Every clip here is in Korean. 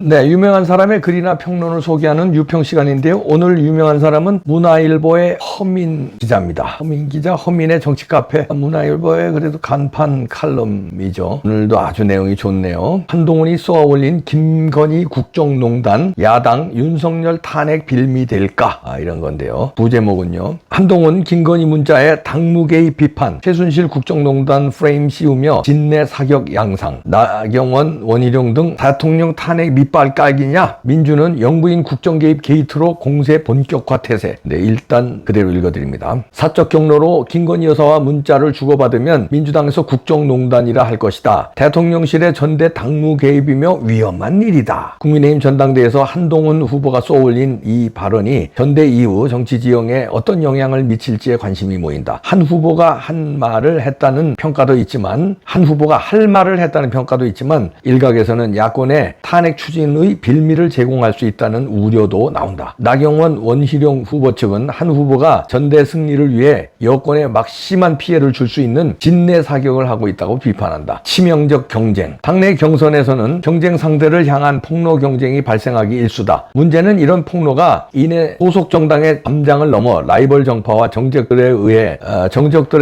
네, 유명한 사람의 글이나 평론을 소개하는 유평 시간인데요. 오늘 유명한 사람은 문화일보의 허민 기자입니다. 허민 기자, 허민의 정치카페. 문화일보의 그래도 간판 칼럼이죠. 오늘도 아주 내용이 좋네요. 한동훈이 쏘아올린 김건희 국정농단, 야당 윤석열 탄핵 빌미될까? 이런 건데요. 부제목은요. 한동훈, 김건희 문자에 당무 개입 비판, 최순실 국정농단 프레임 씌우며 진내 사격 양상, 나경원, 원희룡 등 대통령 탄핵 밑발 깔기냐? 민주는 영부인 국정개입 게이트로 공세 본격화 태세. 네, 일단 그대로 읽어드립니다. 사적 경로로 김건희 여사와 문자를 주고받으면 민주당에서 국정농단이라 할 것이다. 대통령실의 전대 당무 개입이며 위험한 일이다. 국민의힘 전당대회에서 한동훈 후보가 쏘올린 이 발언이 전대 이후 정치 지형에 어떤 영향을 미칠지에 관심이 모인다. 한 후보가 한 말을 했다는 평가도 있지만, 한 후보가 할 말을 했다는 평가도 있지만, 일각에서는 야권의 탄핵 추진의 빌미를 제공할 수 있다는 우려도 나온다. 나경원, 원희룡 후보 측은 한 후보가 전대 승리를 위해 여권에 막심한 피해를 줄 수 있는 진내 사격을 하고 있다고 비판한다. 치명적 경쟁. 당내 경선에서는 경쟁 상대를 향한 폭로 경쟁이 발생하기 일쑤다. 문제는 이런 폭로가 이내 소속 정당의 담장을 넘어 라이벌 정파와 정적들에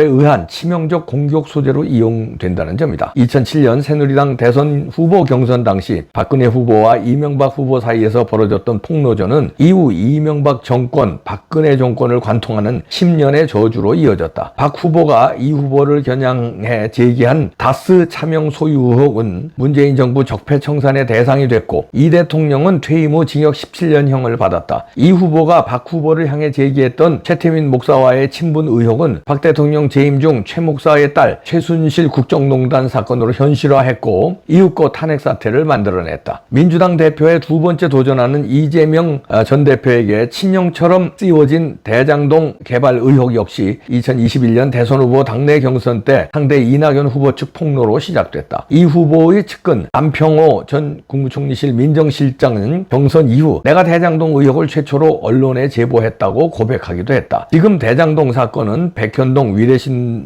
의한 치명적 공격 소재로 이용된다는 점이다. 2007년 새누리당 대선 후보 경선 당시 박근혜 후보와 이명박 후보 사이에서 벌어졌던 폭로전은 이후 이명박 정권, 박근혜 정권을 관통하는 10년의 저주로 이어졌다. 박 후보가 이 후보를 겨냥해 제기한 다스 차명 소유 의혹은 문재인 정부 적폐청산의 대상이 됐고, 이 대통령은 퇴임 후 징역 17년형을 받았다. 이 후보가 박 후보를 향해 제기했던 최태민 목사와의 친분 의혹은 박 대통령 재임 중 최 목사의 딸 최순실 국정농단 사건으로 현실화했고, 이윽고 탄핵 사태를 만들어냈다. 민주당 대표에 두 번째 도전하는 이재명 전 대표에게 친형처럼 씌워진 대장동 개발 의혹 역시 2021년 대선 후보 당내 경선 때 상대 이낙연 후보 측 폭로로 시작됐다. 이 후보의 측근 남평호 전 국무총리실 민정실장은 경선 이후 내가 대장동 의혹을 최초로 언론에 제보했다고 고백하기도 했다. 지금 대장동 사건은 백현동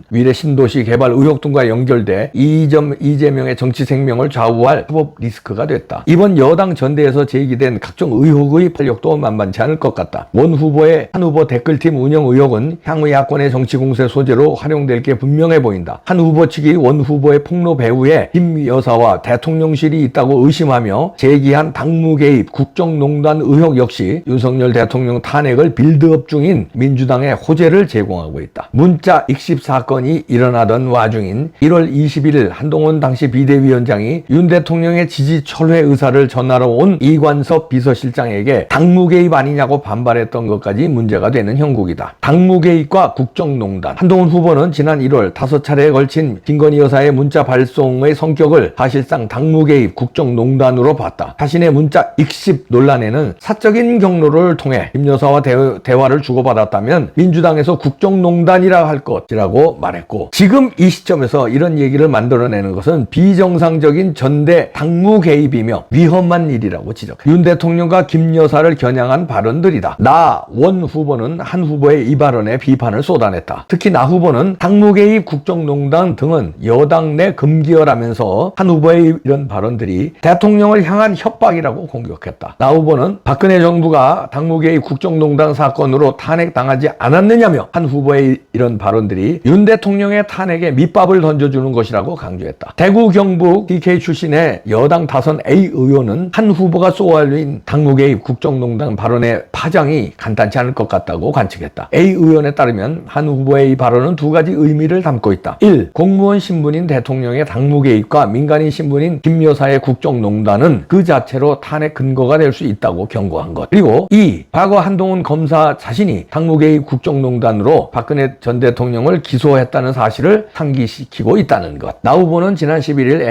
위례신도시 개발 의혹 등과 연결돼 이재명의 정치 생명을 좌우할 사법 리스크가 됐다. 이번 여당 전대에서 제기된 각종 의혹의 탄력도 만만치 않을 것 같다. 원 후보의 한 후보 댓글팀 운영 의혹은 향후 야권의 정치 공세 소재로 활용될 게 분명해 보인다. 한 후보 측이 원 후보의 폭로 배후에 김 여사와 대통령실이 있다고 의심하며 제기한 당무 개입, 국정농단 의혹 역시 윤석열 대통령 탄핵을 빌드업 중인 민주당의 호재를 제공하고 있다. 문자 익십 사건이 일어나던 와중인 1월 21일 한동훈 당시 비대위원장이 윤 대통령의 지지 철회 의사를 전하러 온 이관섭 비서실장에게 당무 개입 아니냐고 반발했던 것까지 문제가 되는 형국이다. 당무 개입과 국정농단. 한동훈 후보는 지난 1월 5차례에 걸친 김건희 여사의 문자 발송의 성격을 사실상 당무 개입, 국정농단으로 봤다. 자신의 문자 익십 논란에는 사적인 경로를 통해 김 여사와 대화를 주고받았다면 민주당에서 국정농단이라 할 것이라고 말했고, 지금 이 시점에서 이런 얘기를 만들어내는 것은 비정상적인 전대 당무 개입이며 위험한 일이라고 지적해. 윤 대통령과 김 여사를 겨냥한 발언들이다. 나 원 후보는 한 후보의 이 발언에 비판을 쏟아냈다. 특히 나 후보는 당무 개입, 국정농단 등은 여당 내 금기어라면서 한 후보의 이런 발언들이 대통령을 향한 협박이라고 공격했다. 나 후보는 박근혜 정부가 당무 개입, 국정농단 사건으로 탄핵당하지 않았느냐며 한 후보의 이런 발언들이 윤 대통령의 탄핵에 밑밥을 던져주는 것이라고 강조했다. 대구 경북 DK 출신의 여당 다선 A 의원은 한 후보가 쏘아올린 당무 개입, 국정농단 발언의 파장이 간단치 않을 것 같다고 관측했다. A 의원에 따르면 한 후보의 이 발언은 두 가지 의미를 담고 있다. 1. 공무원 신분인 대통령의 당무 개입과 민간인 신분인 김 여사의 국정농단은 그 자체로 탄핵 근거가 될 수 있다고 경고한 것. 그리고 2. 과거 한동훈 검사 자신이 당무 개입, 국정농단으로 박근혜 전 대통령을 기소했다는 사실을 상기시키고 있다는 것. 나 후보는 지난 11일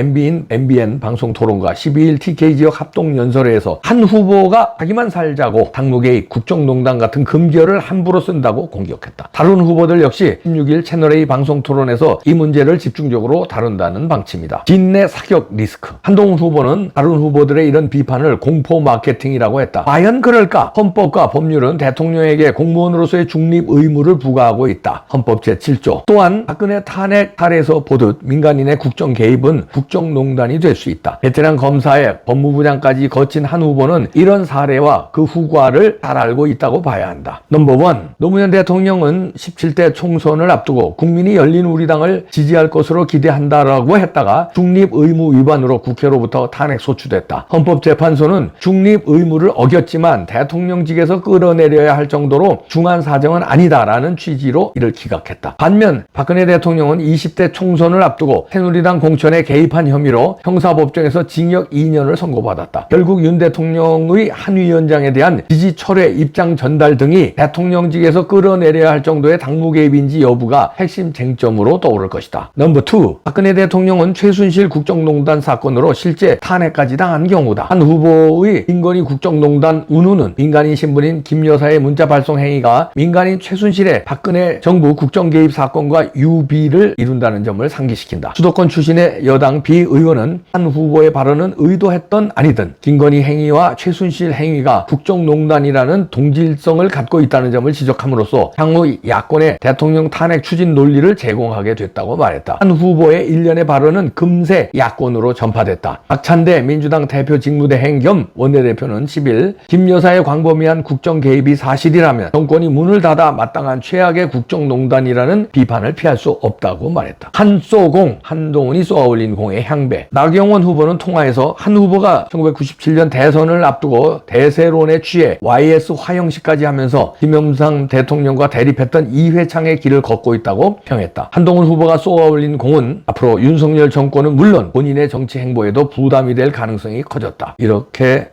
MBN 방송토론과 12일 TK지역 합동연설회에서 한 후보가 자기만 살자고 당무 개입, 국정농단 같은 금기어를 함부로 쓴다고 공격했다. 다른 후보들 역시 16일 채널A 방송토론에서 이 문제를 집중적으로 다룬다는 방침이다. 진내 사격 리스크. 한동훈 후보는 다른 후보들의 이런 비판을 공포 마케팅이라고 했다. 과연 그럴까? 헌법과 법률은 대통령에게 공무원으로서의 중립 의무를 부과하고 있다. 헌법 제7조. 또한 박근혜 탄핵 사례에서 보듯 민간인의 국정 개입은 국정농단이 될 수 있다. 베테랑 검사의 법무부 본부장까지 거친 한 후보는 이런 사례와 그 후과를 잘 알고 있다고 봐야 한다. 넘버 1. 노무현 대통령은 17대 총선을 앞두고 국민이 열린 우리당을 지지할 것으로 기대한다라고 했다가 중립 의무 위반으로 국회로부터 탄핵 소추됐다. 헌법재판소는 중립 의무를 어겼지만 대통령직에서 끌어내려야 할 정도로 중한 사정은 아니다라는 취지로 이를 기각했다. 반면 박근혜 대통령은 20대 총선을 앞두고 새누리당 공천에 개입한 혐의로 형사법정에서 징역 2년을 선고받았다. 결국 윤 대통령의 한 위원장에 대한 지지 철회, 입장 전달 등이 대통령직에서 끌어내려야 할 정도의 당무 개입인지 여부가 핵심 쟁점으로 떠오를 것이다. 넘버 2. 박근혜 대통령은 최순실 국정농단 사건으로 실제 탄핵까지 당한 경우다. 한 후보의 김건희 국정농단 운운은 민간인 신분인 김 여사의 문자 발송 행위가 민간인 최순실의 박근혜 정부 국정개입 사건과 유비를 이룬다는 점을 상기시킨다. 수도권 출신의 여당 비의원은 한 후보의 발언은 의도했던 아니든 김건희 행위와 최순실 행위가 국정농단이라는 동질성을 갖고 있다는 점을 지적함으로써 향후 야권의 대통령 탄핵 추진 논리를 제공하게 됐다고 말했다. 한 후보의 일련의 발언은 금세 야권으로 전파됐다. 박찬대 민주당 대표 직무대행 겸 원내대표는 10일 김 여사의 광범위한 국정 개입이 사실이라면 정권이 문을 닫아 마땅한 최악의 국정농단이라는 비판을 피할 수 없다고 말했다. 한쏘공, 한동훈이 쏘아올린 공의 향배. 나경원 후보는 통화에서 한 후보가 1997년 대선을 앞두고 대세론에 취해 YS 화형식까지 하면서 김영삼 대통령과 대립했던 이회창의 길을 걷고 있다고 평했다. 한동훈 후보가 쏘아올린 공은 앞으로 윤석열 정권은 물론 본인의 정치 행보에도 부담이 될 가능성이 커졌다. 이렇게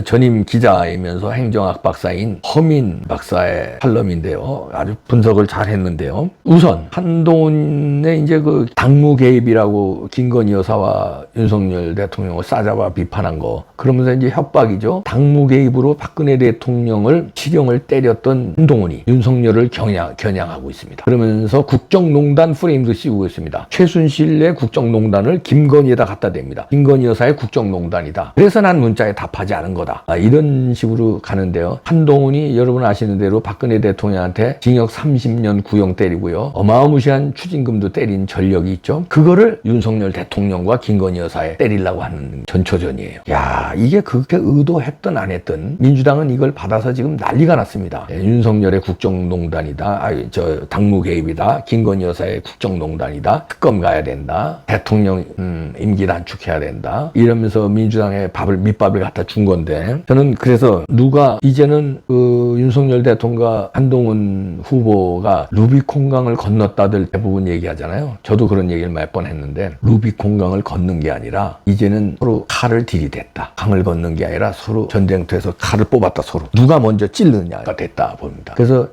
전임 기자이면서 행정학 박사인 허민 박사의 칼럼인데요. 아주 분석을 잘 했는데요. 우선 한동훈의 이제 그 당무 개입이라고 김건희 여사와 윤석열 대통령을 싸잡아 비판한 거, 그러면서 이제 협박이죠. 당무 개입으로 박근혜 대통령을 실형을 때렸던 한동훈이 윤석열을 겨냥하고 있습니다. 그러면서 국정농단 프레임도 씌우고 있습니다. 최순실의 국정농단을 김건희에다 갖다 댑니다. 김건희 여사의 국정농단이다. 그래서 난 문자에 답하지 않은 거다. 이런 식으로 가는데요. 한동훈이 여러분 아시는 대로 박근혜 대통령한테 징역 30년 구형 때리고요. 어마무시한 추징금도 때린 전력이 있죠. 그거를 윤석열 대통령과 김건희 여사에 때리려고 하는 전초전이에요. 야, 이게 그렇게 의도했든 안 했든 민주당은 이걸 받아서 지금 난리가 났습니다. 윤석열의 국정농단이다. 당무 개입이다. 김건희 여사의 국정농단이다. 특검 가야 된다. 대통령 임기 단축해야 된다. 이러면서 민주당에 밑밥을 갖다 준 건데, 저는 그래서 누가 이제는 그 윤석열 대통령과 한동훈 후보가 루비콘강을 건넜다들 대부분 얘기하잖아요. 저도 그런 얘기를 몇 번 했는데, 루비콘강을 건넌 게 아니라 이제는 서로 칼을 들이댔다. 강을 건넌 게 아니라 서로 전쟁터에서 칼을 뽑았다. 서로 누가 먼저 찌르느냐가 됐다 봅니다. 그래서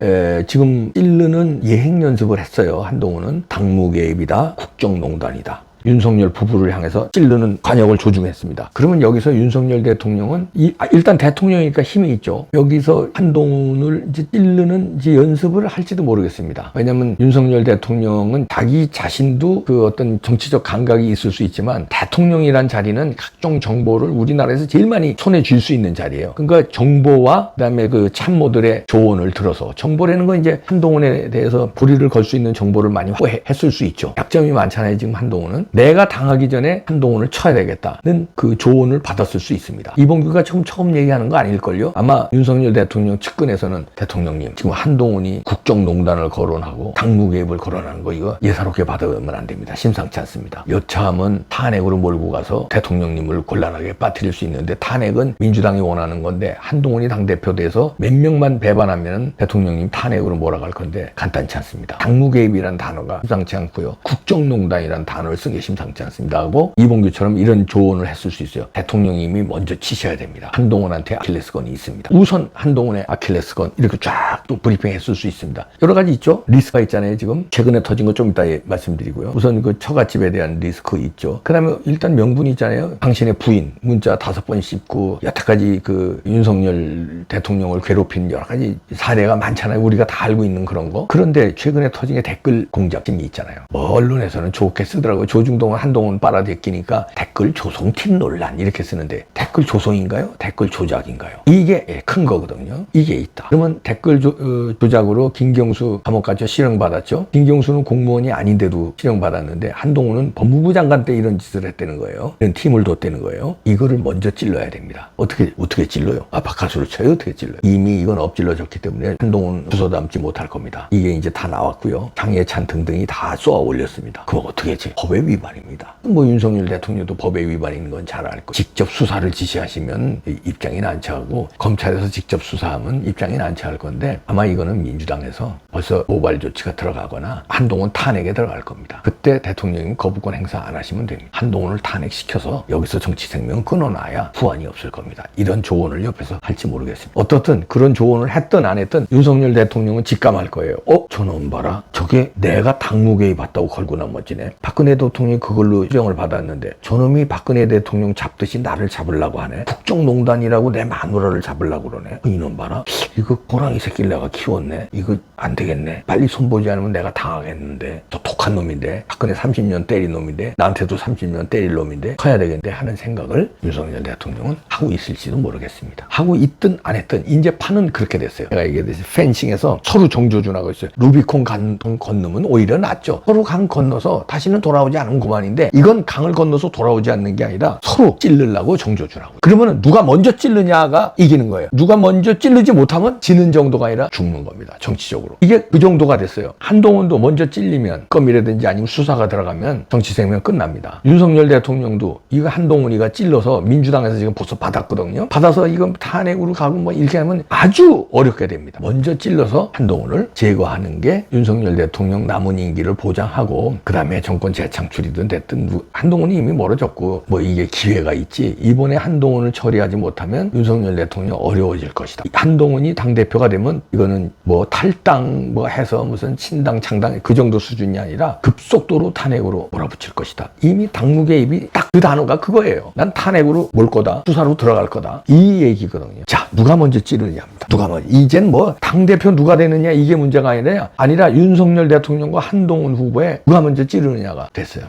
지금 찌르는 예행 연습을 했어요. 한동훈은 당무 개입이다, 국정농단이다. 윤석열 부부를 향해서 찌르는 관역을 조중했습니다. 그러면 여기서 윤석열 대통령은 일단 대통령이니까 힘이 있죠. 여기서 한동훈을 이제 찌르는 이제 연습을 할지도 모르겠습니다. 왜냐하면 윤석열 대통령은 자기 자신도 그 어떤 정치적 감각이 있을 수 있지만 대통령이란 자리는 각종 정보를 우리나라에서 제일 많이 손에 쥘 수 있는 자리예요. 그러니까 정보와 그다음에 그 참모들의 조언을 들어서, 정보라는 건 이제 한동훈에 대해서 불의를 걸 수 있는 정보를 많이 했을 수 있죠. 약점이 많잖아요. 지금 한동훈은 내가 당하기 전에 한동훈을 쳐야 되겠다는 그 조언을 받았을 수 있습니다. 이봉규가 처음 얘기하는 거 아닐걸요? 아마 윤석열 대통령 측근에서는 대통령님, 지금 한동훈이 국정농단을 거론하고 당무 개입을 거론하는 거 이거 예사롭게 받으면 안 됩니다. 심상치 않습니다. 여차하면 탄핵으로 몰고 가서 대통령님을 곤란하게 빠뜨릴 수 있는데, 탄핵은 민주당이 원하는 건데 한동훈이 당대표 돼서 몇 명만 배반하면 대통령님 탄핵으로 몰아갈 건데 간단치 않습니다. 당무 개입이라는 단어가 심상치 않고요. 국정농단이라는 단어를 쓴 게 심상치 않습니다 하고, 이봉규처럼 이런 조언을 했을 수 있어요. 대통령님이 먼저 치셔야 됩니다. 한동훈한테 아킬레스건이 있습니다. 우선 한동훈의 아킬레스건 이렇게 쫙 또 브리핑 했을 수 있습니다. 여러 가지 있죠. 리스크가 있잖아요. 지금 최근에 터진 거 좀 이따 말씀드리고요. 우선 그 처갓집에 대한 리스크 있죠. 그 다음에 일단 명분이 있잖아요. 당신의 부인 문자 5번 씹고 여태까지 그 윤석열 대통령을 괴롭힌 여러 가지 사례가 많잖아요. 우리가 다 알고 있는 그런 거. 그런데 최근에 터진 게 댓글 공작심이 있잖아요. 뭐 언론에서는 좋게 쓰더라고요. 조중동은 한동훈 빨아들이니까 댓글 조성팀 논란 이렇게 쓰는데 댓글 조성인가요? 댓글 조작인가요? 이게 큰 거거든요. 이게 있다. 그러면 댓글 조작으로 김경수 감옥 가서 실형받았죠. 김경수는 공무원이 아닌데도 실형받았는데 한동훈은 법무부 장관 때 이런 짓을 했다는 거예요. 이런 팀을 뒀다는 거예요. 이거를 먼저 찔러야 됩니다. 어떻게 찔러요? 바카스로 쳐요? 어떻게 찔러요? 이미 이건 엎질러졌기 때문에 한동훈 주소 담지 못할 겁니다. 이게 이제 다 나왔고요. 장예찬 등등이 다 쏘아 올렸습니다. 그거 어떻게 했지? 법의 위반입니다. 뭐 윤석열 대통령도 법의 위반인 건 잘 알고 직접 수사를 지시하시면 입장이 난처하고 검찰에서 직접 수사하면 입장이 난처할 건데 아마 이거는 민주당에서 벌써 고발 조치가 들어가거나 한동훈 탄핵에 들어갈 겁니다. 그때 대통령이 거부권 행사 안 하시면 됩니다. 한동훈을 탄핵시켜서 여기서 정치 생명 끊어놔야 후환이 없을 겁니다. 이런 조언을 옆에서 할지 모르겠습니다. 어떻든 그런 조언을 했든 안 했든 윤석열 대통령은 직감할 거예요. 저놈 봐라. 저게 내가 당무개입 봤다고 걸고 넘어지네. 박근혜 대통령이 그걸로 수령을 받았는데 저놈이 박근혜 대통령 잡듯이 나를 잡으려고 하네. 국정농단이라고 내 마누라를 잡으려고 그러네. 이놈 봐라. 이거 호랑이 새끼를 내가 키웠네. 이거 안 되겠네. 빨리 손보지 않으면 내가 당하겠는데. 저 독한 놈인데. 박근혜 30년 때린 놈인데. 나한테도 30년 때릴 놈인데. 커야 되겠는데 하는 생각을 윤석열 대통령은 하고 있을지도 모르겠습니다. 하고 있든 안 했든 이제 판은 그렇게 됐어요. 제가 얘기했듯이 펜싱에서 서로 정조준하고 있어요. 루비콘 강 건너면 오히려 낫죠. 서로 강 건너서 다시는 돌아오지 않은 그만인데 이건 강을 건너서 돌아오지 않는 게 아니라 서로 찌르려고 정조준하고. 그러면 누가 먼저 찌르냐가 이기는 거예요. 누가 먼저 찌르지 못하면 지는 정도가 아니라 죽는 겁니다. 정치적으로. 이게 그 정도가 됐어요. 한동훈도 먼저 찔리면 껌이라든지 아니면 수사가 들어가면 정치 생명 끝납니다. 윤석열 대통령도 이거 한동훈이가 찔러서 민주당에서 지금 벌써 받았거든요. 받아서 이거 탄핵으로 가고 뭐 이렇게 하면 아주 어렵게 됩니다. 먼저 찔러서 한동훈을 제거하는 게 윤석열 대통령 남은 임기를 보장하고 그 다음에 정권 재창출이든 됐든 한동훈이 이미 멀어졌고 뭐 이게 기회가 있지. 이번에 한동훈을 처리하지 못하면 윤석열 대통령 어려워질 것이다. 한동훈이 당대표가 되면 이거는 뭐 탈당 뭐 해서 무슨 친당 창당 그 정도 수준이 아니라 급속도로 탄핵으로 몰아붙일 것이다. 이미 당무개입이 딱 그 단어가 그거예요. 난 탄핵으로 몰 거다. 수사로 들어갈 거다. 이 얘기거든요. 자, 누가 먼저 찌르냐 합니다. 누가 먼저. 이젠 뭐 당대표 누가 되느냐 이게 문제가 아니라 윤석열 대통령과 한동훈 후보에 누가 먼저 찌르느냐가 됐어요.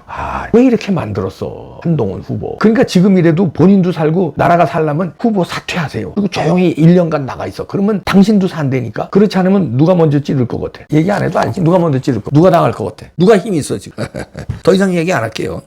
왜 이렇게 만들었어? 한동훈 후보. 그러니까 지금이라도 본인도 살고 나라가 살려면 후보 사퇴하세요. 그리고 조용히 1년간 나가 있어. 그러면 당신도 산다니까. 그렇지 않으면 누가 먼저 찌를 것 같아? 얘기 안 해도 알지. 누가 먼저 찌를 것 같아? 누가 당할 것 같아? 누가 힘이 있어 지금? 더 이상 얘기 안 할게요.